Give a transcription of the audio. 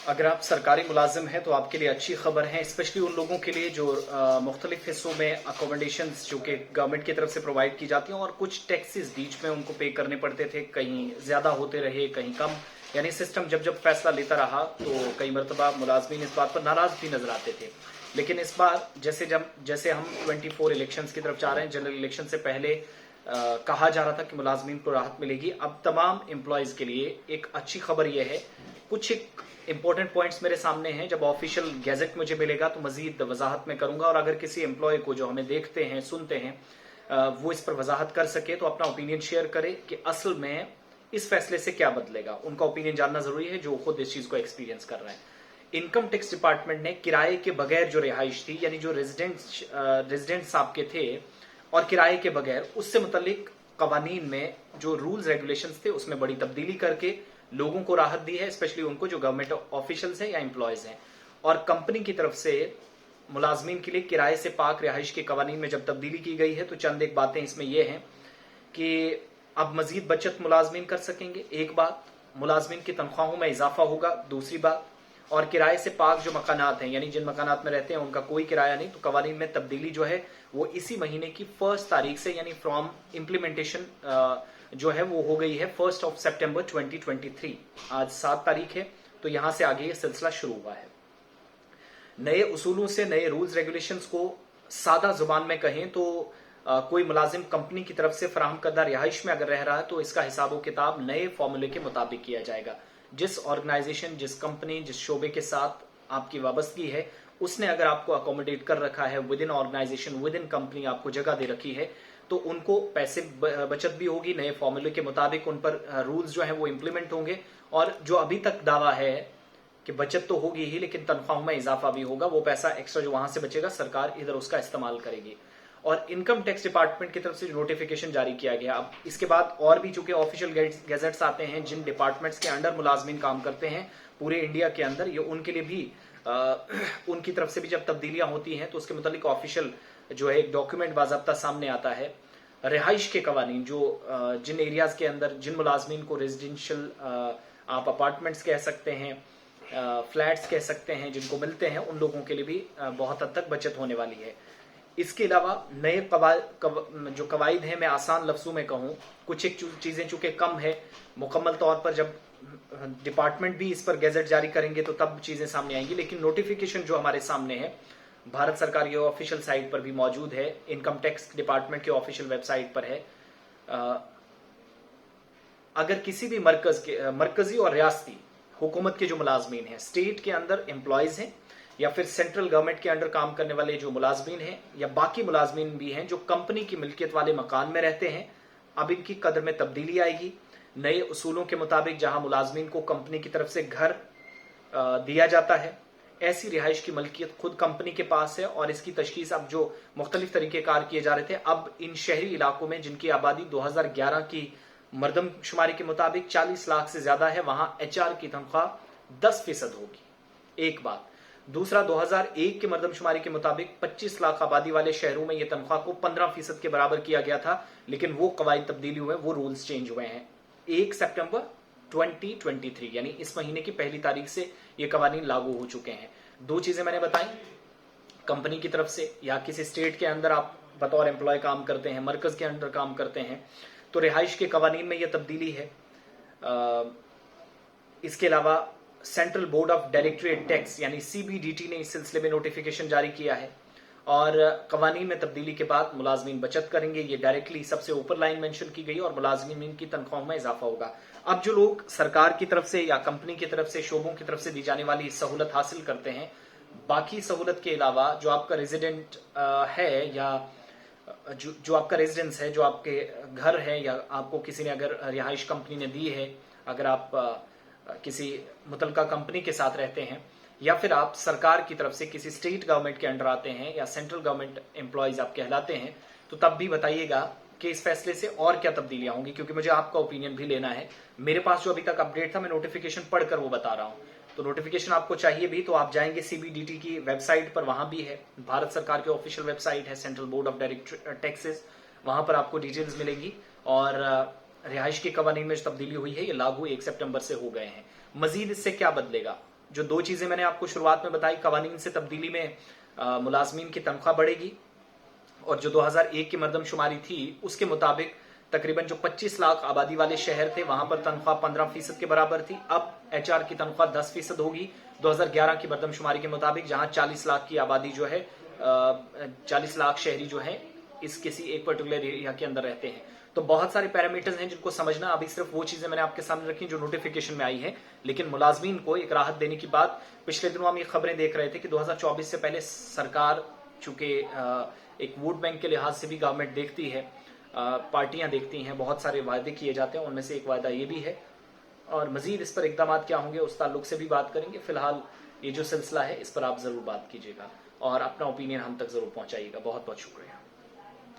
अगर आप सरकारी मुलाजिम हैं तो आपके लिए अच्छी खबर है, स्पेशली उन लोगों के लिए जो मुख्तलिफ हिस्सों में अकोमोडेशंस जो कि गवर्नमेंट की तरफ से प्रोवाइड की जाती हैं और कुछ टैक्सेस बीच में उनको पे करने पड़ते थे, कहीं ज्यादा होते रहे कहीं कम। यानी सिस्टम जब जब फैसला लेता रहा तो कई मरतबा मुलाजमीन इस बात पर नाराज भी नजर आते थे। लेकिन इस बार जैसे हम 24 इलेक्शंस की तरफ जा रहे हैं, जनरल इलेक्शन से पहले कहा जा रहा था कि मुलाजमीन को राहत मिलेगी। अब तमाम एम्प्लॉयज के लिए एक अच्छी खबर यह है। कुछ एक इंपॉर्टेंट पॉइंट्स मेरे सामने हैं, जब ऑफिशियल गैजेट मुझे मिलेगा तो मजीद वजाहत में करूंगा। और अगर किसी एम्प्लॉय को जो हमें देखते हैं सुनते हैं वो इस पर वजाहत कर सके तो अपना ओपिनियन शेयर करे कि असल में इस फैसले से क्या बदलेगा। उनका ओपिनियन जानना जरूरी है जो खुद इस चीज को एक्सपीरियंस कर रहे हैं। इनकम टैक्स डिपार्टमेंट ने किराए के बगैर जो रिहाइश थी, यानी जो रेजिडेंट्स आपके थे और किराए के बगैर, उससे मुतल्लिक कवानीन में जो रूल्स रेगुलेशंस थे उसमें बड़ी तब्दीली करके लोगों को राहत दी है, स्पेशली उनको जो गवर्नमेंट ऑफिशियल्स हैं या एम्प्लॉयज हैं। और कंपनी की तरफ से मुलाजमीन के लिए किराए से पाक रिहाइश के कवानीन में जब तब्दीली की गई है तो चंद एक बातें इसमें यह हैं कि अब मजीद बचत मुलाजमीन कर सकेंगे, एक बात। मुलाजमीन की तनख्वाहों में इजाफा होगा, दूसरी बात। और किराए से पाक जो मकानात हैं, यानी जिन मकानात में रहते हैं उनका कोई किराया नहीं, तो कवानीन में तब्दीली जो है वो इसी महीने की 1 तारीख से, यानी फ्रॉम इम्प्लीमेंटेशन जो है वो हो गई है 1 सितंबर 2023। आज 7 तारीख है, तो यहां से आगे ये सिलसिला शुरू हुआ है। नए उसूलों से, नए रूल्स रेगुलेशंस को सादा जुबान में कहें तो कोई मुलाजिम कंपनी की तरफ से फराहम करदा रिहाइश में अगर रह रहा है तो इसका हिसाब किताब नए फॉर्मूले के मुताबिक किया जाएगा। जिस ऑर्गेनाइजेशन, जिस कंपनी, जिस शोबे के साथ आपकी वाबस्तगी है, उसने अगर आपको अकोमोडेट कर रखा है within organisation, within company आपको जगह दे रखी है, तो उनको पैसे बचत भी होगी। नए फॉर्मूले के मुताबिक उन पर रूल्स जो है वो इंप्लीमेंट होंगे। और जो अभी तक दावा है कि बचत तो होगी ही लेकिन तनख्वाहों में इजाफा भी होगा, वो पैसा एक्स्ट्रा जो वहां से बचेगा सरकार इधर उसका इस्तेमाल करेगी। और इनकम टैक्स डिपार्टमेंट की तरफ से नोटिफिकेशन जारी किया गया। अब इसके बाद और भी चूंकि ऑफिशियल गैजेट्स आते हैं जिन डिपार्टमेंट्स के अंडर मुलाजमीन काम करते हैं पूरे इंडिया के अंदर, ये उनके लिए भी उनकी तरफ से भी जब तब्दीलियां होती हैं तो उसके मुतालिक ऑफिशियल जो है एक डॉक्यूमेंट बाज़ाब्ता सामने आता है। रिहाइश के कवानीन जो जिन एरियाज के अंदर जिन मुलाजमीन को रेजिडेंशियल आप अपार्टमेंट्स कह सकते हैं, फ्लैट्स कह सकते हैं, जिनको मिलते हैं, उन लोगों के लिए भी बहुत हद तक बचत होने वाली है। इसके अलावा नए जो कवायद हैं, मैं आसान लफ्जों में कहूं, कुछ एक चीजें चूंकि कम है, मुकम्मल तौर पर जब डिपार्टमेंट भी इस पर गैजेट जारी करेंगे तो तब चीजें सामने आएंगी। लेकिन नोटिफिकेशन जो हमारे सामने है भारत सरकार की ऑफिशियल साइट पर भी मौजूद है, इनकम टैक्स डिपार्टमेंट के ऑफिशियल वेबसाइट पर है। अगर किसी भी मरकजी और रियासती हुकूमत के जो मुलाजमीन हैं, स्टेट के अंदर एम्प्लॉयज हैं या फिर सेंट्रल गवर्नमेंट के अंडर काम करने वाले जो मुलाजमीन हैं या बाकी मुलाजमीन भी हैं जो कंपनी की मिल्कियत वाले मकान में रहते हैं, अब इनकी कदर में तब्दीली आएगी। नए उसूलों के मुताबिक जहां मुलाजमीन को कंपनी की तरफ से घर दिया जाता है, ऐसी रिहाइश की मलकियत खुद कंपनी के पास है। और इसकी तशखीस अब जो मुख्तलिफ तरीके कार किए जा रहे थे, अब इन शहरी इलाकों में जिनकी आबादी 2011 की मरदमशुमारी के मुताबिक 40 लाख से ज्यादा है, वहां HR की तनख्वाह 10% होगी, एक बात। दूसरा, 2001 के मरदमशुमारी के मुताबिक 25 लाख आबादी वाले शहरों में यह तनख्वाह को 15% के बराबर किया गया था, लेकिन वो कवायद तब्दीली हुए, वो रूल्स चेंज हुए हैं 1 सितंबर 2023, यानी इस महीने की 1 तारीख से ये कवानीन लागू हो चुके हैं। 2 चीजें मैंने बताई, कंपनी की तरफ से या किसी स्टेट के अंदर आप बतौर एम्प्लॉय काम करते हैं, मरकज के अंदर काम करते हैं, तो रिहाइश के कवानीन में यह तब्दीली है। इसके अलावा central board of directorate tax यानी CBDT ने इस सिलसिले में नोटिफिकेशन जारी किया है। और कवानीन में तब्दीली के बाद मुलाजमीन बचत करेंगे, ये डायरेक्टली सबसे ऊपर लाइन मेंशन की गई, और मुलाजमीन की तनख्वाहों में इजाफा होगा। अब जो लोग सरकार की तरफ से या कंपनी की तरफ से, शोबों की तरफ से दी जाने वाली सहूलत हासिल करते हैं, बाकी सहूलत के अलावा जो आपका रेजिडेंट है या जो आपका रेजिडेंस है, जो आपके घर है, या आपको किसी ने अगर रिहाइश कंपनी ने दी है, अगर आप किसी मुतलका कंपनी के साथ रहते हैं, या फिर आप सरकार की तरफ से किसी स्टेट गवर्नमेंट के अंडर आते हैं या सेंट्रल गवर्नमेंट एम्प्लॉयज आप कहलाते हैं, तो तब भी बताइएगा कि इस फैसले से और क्या तब्दीलियां होंगी, क्योंकि मुझे आपका ओपिनियन भी लेना है। मेरे पास जो अभी तक अपडेट था, मैं नोटिफिकेशन पढ़कर वो बता रहा हूं। तो नोटिफिकेशन आपको चाहिए भी तो आप जाएंगे CBDT की वेबसाइट पर, वहां भी है, भारत सरकार की ऑफिशियल वेबसाइट है central board of direct taxes, वहां पर आपको डिटेल्स मिलेंगी। और रिहाइश के कवानीन में जो तब्दीली हुई है ये लागू 1 सितंबर से हो गए हैं। मजीद इससे क्या बदलेगा, जो 2 चीजें मैंने आपको शुरुआत में बताई, कवानीन से तब्दीली में मुलाजमीन की तनख्वाह बढ़ेगी, और जो 2001 की मरदमशुमारी थी उसके मुताबिक तकरीबन जो 25 लाख आबादी वाले शहर थे वहां पर तनख्वाह 15% के बराबर थी। अब एचआर की तनख्वाह 10% होगी 2011 की मरदमशुमारी के मुताबिक, जहां 40 लाख की आबादी जो है 40 लाख शहरी जो है इस किसी एक पर्टिकुलर एरिया के अंदर रहते हैं। तो बहुत सारे पैरामीटर्स हैं जिनको समझना, अभी सिर्फ वो चीजें मैंने आपके सामने रखी जो नोटिफिकेशन में आई है, लेकिन मुलाजमीन को एक राहत देने की बात, पिछले दिनों हम ये खबरें देख रहे थे कि 2024 से पहले सरकार, चूंकि एक वोट बैंक के लिहाज से भी गवर्नमेंट देखती है, पार्टियां देखती हैं, बहुत सारे वायदे किए जाते हैं, उनमें से एक वायदा ये भी है, और मजीद इस पर इकदाम क्या होंगे उस ताल्लुक से भी बात करेंगे। फिलहाल ये जो सिलसिला है इस पर आप जरूर बात कीजिएगा और अपना ओपिनियन हम तक जरूर पहुंचाइएगा। बहुत बहुत शुक्रिया।